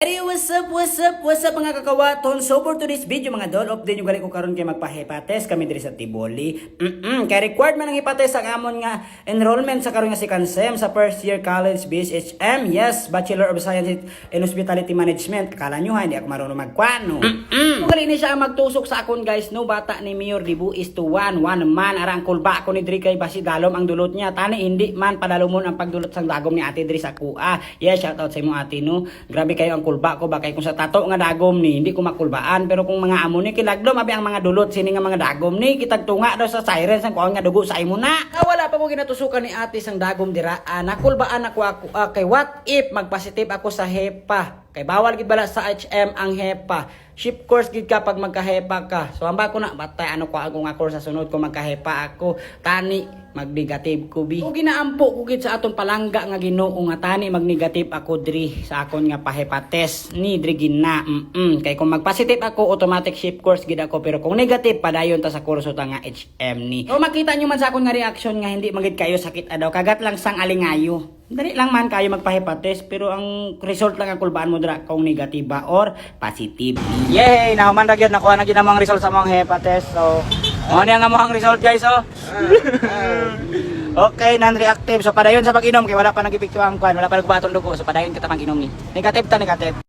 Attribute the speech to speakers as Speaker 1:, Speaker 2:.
Speaker 1: Hey, what's up mga kakawaton? So for today's video mga dol, update nyo gali ko karon kay magpa-hepatest kami diri sa Tiboli. Kay required man ang hepatest ang amon nga enrollment sa karon nga si Kansem sa first year college BSHM. Yes, Bachelor of Science in Hospitality Management. Akala nyo ha, hindi ako marunong magkwano. Gali ni siya ang magtusok sa akon guys, no bata ni Mayor Dibu is to one man arang kulba ako ni diri kay basi dalom ang dulot niya. Tani hindi man padalumon ang pagdulot sang dagom ni ate diri sa kuha. Yes, shout out sa imo ate no. Grabe kayo ang kulba ko ba kay kung sa tato nga dagom ni hindi ko makulbaan pero kung mga amo ni kilagdom abi ang mga dulot sini nga mga dagom ni kitag tunga daw sa siren sang kuan nga dugo sa imo na. Wala pa ko ginatusukan ni ate sang dagom dira. Nakulbaan ako kay what if magpositive ako sa HEPA. Kay bawal gid bala sa HM ang HEPA. Ship course gid ka pag magka-HEPA ka. So amba ko na batay ano ko ako nga course sa sunod ko magka-HEPA ako. Tani mag-negative ko bi. O ginaampo ko gid sa atong palangga nga Ginoo nga tani mag-negative ako diri sa akon nga pa-HEPA test ni diri gina. Kay kung mag-positive ako automatic ship course gid ako pero kung negative padayon ta sa kurso ta nga HM ni. So makita nyo man sa akon nga reaction nga hindi magid kayo sakit adaw kagat lang sang alingayo. Dali lang man kayo magpa-HEPA test pero ang result lang ang kulbaan mo dira kung negative ba or positive. Yay! Nahuman ra gyud nakuha na gyud ang result sa mga HEPA test. So, mo ni ang among result guys oh. Okay, non-reactive. So padayon sa pag-inom kay wala pa nag-epekto ang kwan, wala pa nagbatong dugo. So padayon kita pang inom ni. Negative ta negative.